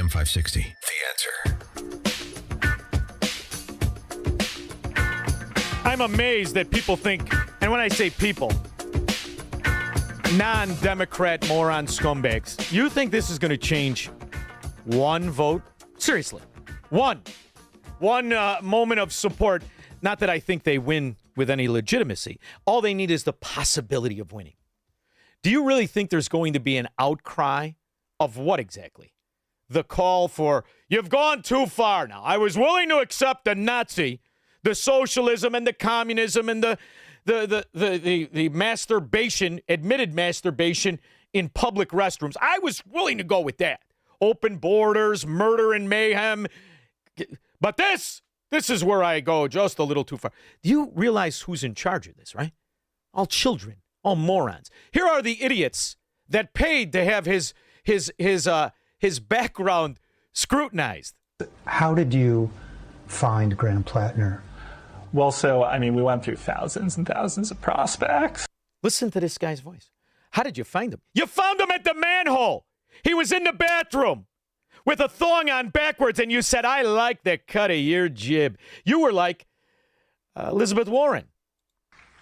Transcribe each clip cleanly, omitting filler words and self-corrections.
AM 560. The answer. I'm amazed that people think, and when I say people, non-Democrat moron scumbags, you think this is going to change one vote? Seriously. One moment of support. Not that I think they win with any legitimacy. All they need is the possibility of winning. Do you really think there's going to be an outcry of what exactly? The call for, you've gone too far now. I was willing to accept the Nazi, the socialism and the communism and the masturbation, admitted masturbation in public restrooms. I was willing to go with that. Open borders, murder and mayhem. But this is where I go just a little too far. Do you realize who's in charge of this, right? All children, all morons. Here are the idiots that paid to have his background scrutinized. How did you find Graham Platner? Well, we went through thousands and thousands of prospects. Listen to this guy's voice. How did you find him? You found him at the manhole. He was in the bathroom with a thong on backwards, and you said, I like the cut of your jib. You were like Elizabeth Warren.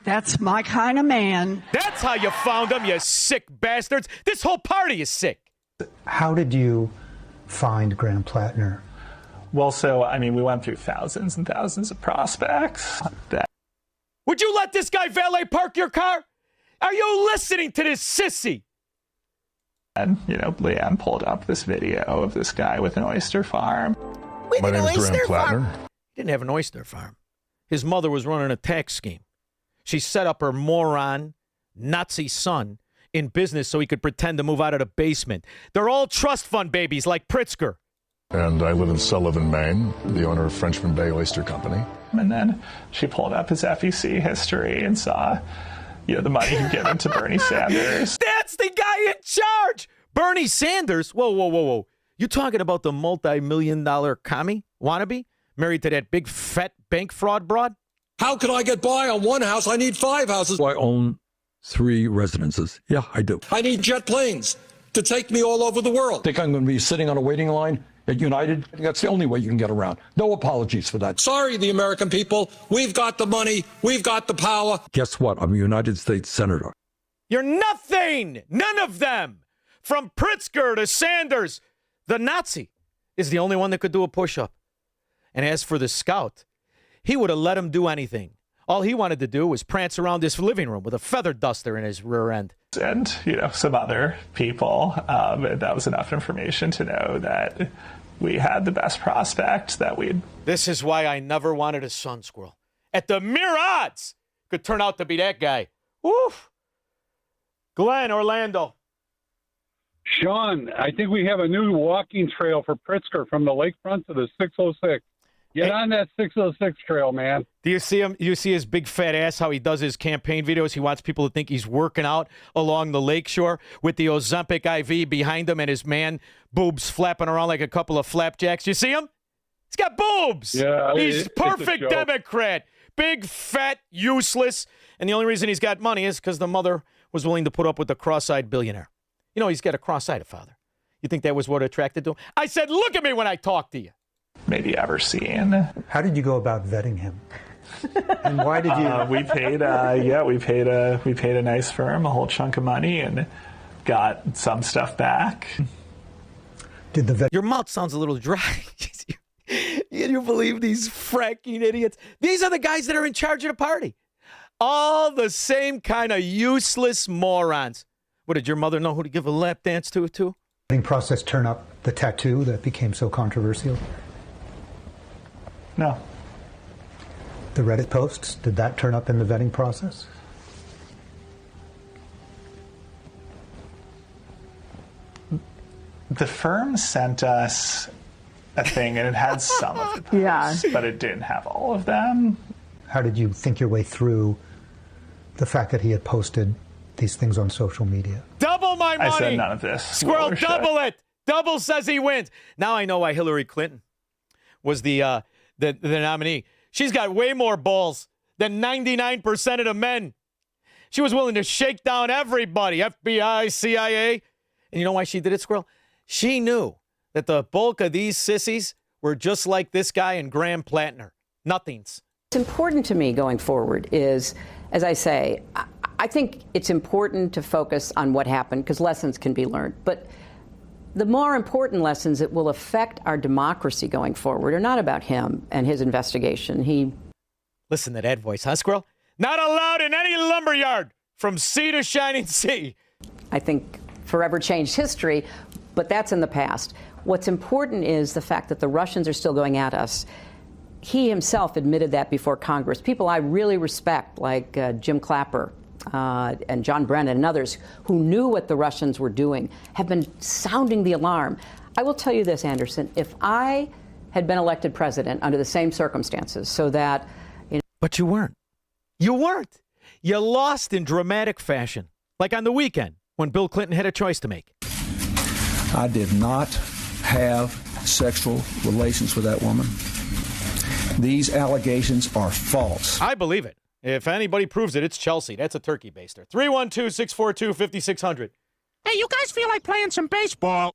That's my kind of man. That's how you found him, you sick bastards. This whole party is sick. How did you find Graham Platner? Well, we went through thousands and thousands of prospects. Would you let this guy valet park your car? Are you listening to this sissy? And, Leanne pulled up this video of this guy with an oyster farm. My name is Graham Platner. He didn't have an oyster farm. His mother was running a tax scheme. She set up her moron, Nazi son in business so he could pretend to move out of the basement. They're all trust fund babies like Pritzker. And I live in Sullivan, Maine, the owner of Frenchman Bay Oyster Company. And then she pulled up his FEC history and saw, the money he'd given to Bernie Sanders. That's the guy in charge. Bernie Sanders? Whoa. You talking about the multi-million-dollar commie wannabe married to that big fat bank fraud broad? How can I get by on one house? I need 5 houses. I own 3 residences. Yeah, I do. I need jet planes to take me all over the world. Think I'm going to be sitting on a waiting line at United? That's the only way you can get around. No apologies for that. Sorry, the American people. We've got the money. We've got the power. Guess what? I'm a United States Senator. You're nothing. None of them. From Pritzker to Sanders. The Nazi is the only one that could do a push-up. And as for the scout, he would have let him do anything. All he wanted to do was prance around this living room with a feather duster in his rear end. And, some other people. That was enough information to know that we had the best prospect that we'd... This is why I never wanted a son, Squirrel. At the mere odds, could turn out to be that guy. Woof. Glenn, Orlando. Sean, I think we have a new walking trail for Pritzker from the lakefront to the 606. Get on that 606 trail, man. Do you see him? You see his big fat ass, how he does his campaign videos? He wants people to think he's working out along the lakeshore with the Ozempic IV behind him and his man boobs flapping around like a couple of flapjacks. You see him? He's got boobs. Yeah, he's perfect Democrat. Big, fat, useless. And the only reason he's got money is because the mother was willing to put up with the cross-eyed billionaire. He's got a cross-eyed father. You think that was what attracted to him? I said, look at me when I talk to you. Maybe ever seen. How did you go about vetting him? And why did you? We paid a nice firm a whole chunk of money and got some stuff back. Your mouth sounds a little dry. You believe these fracking idiots? These are the guys that are in charge of the party. All the same kind of useless morons. What, did your mother know who to give a lap dance to, too? Vetting process turn up the tattoo that became so controversial? No. The Reddit posts, did that turn up in the vetting process? The firm sent us a thing, and it had some of the posts, but it didn't have all of them. How did you think your way through the fact that he had posted these things on social media? Double my money! I said none of this. Squirrel, double it! Double says he wins. Now I know why Hillary Clinton was the nominee. She's got way more balls than 99% of the men. She was willing to shake down everybody, FBI, CIA. And you know why she did it, Squirrel? She knew that the bulk of these sissies were just like this guy and Graham Platner. Nothings. What's important to me going forward is, as I say, I think it's important to focus on what happened because lessons can be learned. But the more important lessons that will affect our democracy going forward are not about him and his investigation. Listen to that voice, huh, Squirrel? Not allowed in any lumberyard from sea to shining sea. I think forever changed history, but that's in the past. What's important is the fact that the Russians are still going at us. He himself admitted that before Congress. People I really respect, like Jim Clapper and John Brennan and others who knew what the Russians were doing, have been sounding the alarm. I will tell you this, Anderson, if I had been elected president under the same circumstances so that... But you weren't. You weren't. You lost in dramatic fashion, like on the weekend when Bill Clinton had a choice to make. I did not have sexual relations with that woman. These allegations are false. I believe it. If anybody proves it, it's Chelsea. That's a turkey baster. 312-642-5600. Hey, you guys feel like playing some baseball?